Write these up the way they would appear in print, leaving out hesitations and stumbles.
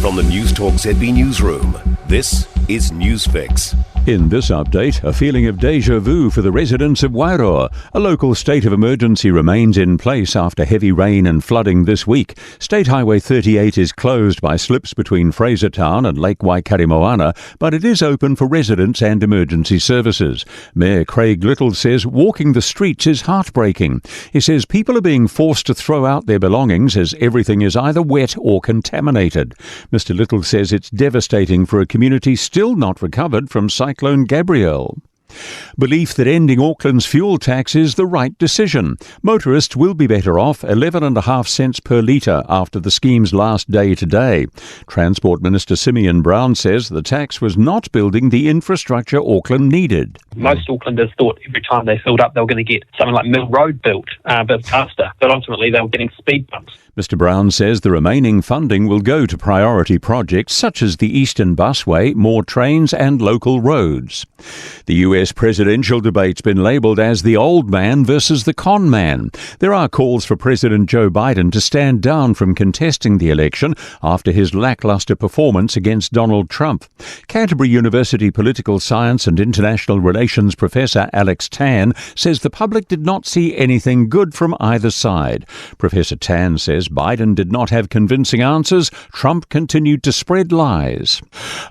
From the Newstalk ZB newsroom, this is Newsfix. In this update, a feeling of déjà vu for the residents of Wairoa. A local state of emergency remains in place after heavy rain and flooding this week. State Highway 38 is closed by slips between Frasertown and Lake Waikarimoana, but it is open for residents and emergency services. Mayor Craig Little says walking the streets is heartbreaking. He says people are being forced to throw out their belongings as everything is either wet or contaminated. Mr. Little says it's devastating for a community still not recovered from Cyclone Gabrielle. Belief that ending Auckland's fuel tax is the right decision. Motorists will be better off 11.5 cents per litre after the scheme's last day today. Transport Minister Simeon Brown says the tax was not building the infrastructure Auckland needed. Most Aucklanders thought every time they filled up they were going to get something like Mill Road built a bit faster, but ultimately they were getting speed bumps. Mr. Brown says the remaining funding will go to priority projects such as the Eastern Busway, more trains and local roads. The US presidential debate's been labelled as the old man versus the con man. There are calls for President Joe Biden to stand down from contesting the election after his lacklustre performance against Donald Trump. Canterbury University political science and international relations professor Alex Tan says the public did not see anything good from either side. Professor Tan says Biden did not have convincing answers. Trump continued to spread lies.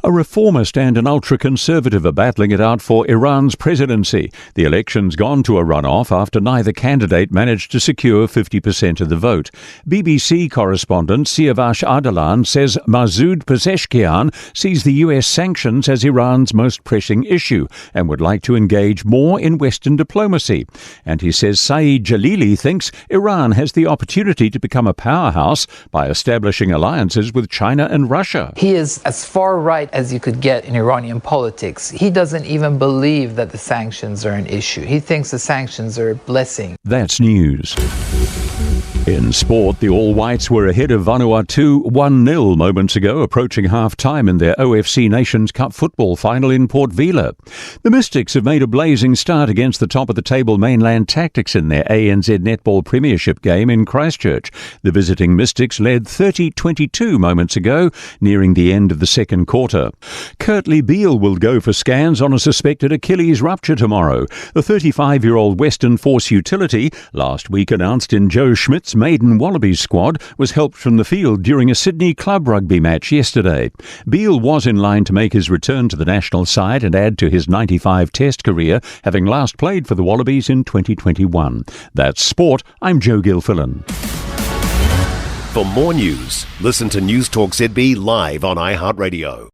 A reformist and an ultra-conservative are battling it out for Iran's presidency. The election's gone to a runoff after neither candidate managed to secure 50% of the vote. BBC correspondent Siavash Ardalan says Masoud Pezeshkian sees the US sanctions as Iran's most pressing issue and would like to engage more in Western diplomacy. And he says Saeed Jalili thinks Iran has the opportunity to become a powerhouse by establishing alliances with China and Russia. He is as far right as you could get in Iranian politics. He doesn't even believe that the sanctions are an issue. He thinks the sanctions are a blessing. That's news. In sport, the All Whites were ahead of Vanuatu 1-0 moments ago, approaching half-time in their OFC Nations Cup football final in Port Vila. The Mystics have made a blazing start against the top-of-the-table Mainland Tactics in their ANZ Netball Premiership game in Christchurch. The visiting Mystics led 30-22 moments ago, nearing the end of the second quarter. Kurtley Beale will go for scans on a suspected Achilles rupture tomorrow. The 35-year-old Western Force utility, last week announced in Joe Schmidt's maiden Wallabies squad, was helped from the field during a Sydney club rugby match yesterday. Beale was in line to make his return to the national side and add to his 95 test career, having last played for the Wallabies in 2021. That's sport. I'm Joe Gilfillan. For more news, listen to Newstalk ZB live on iHeartRadio.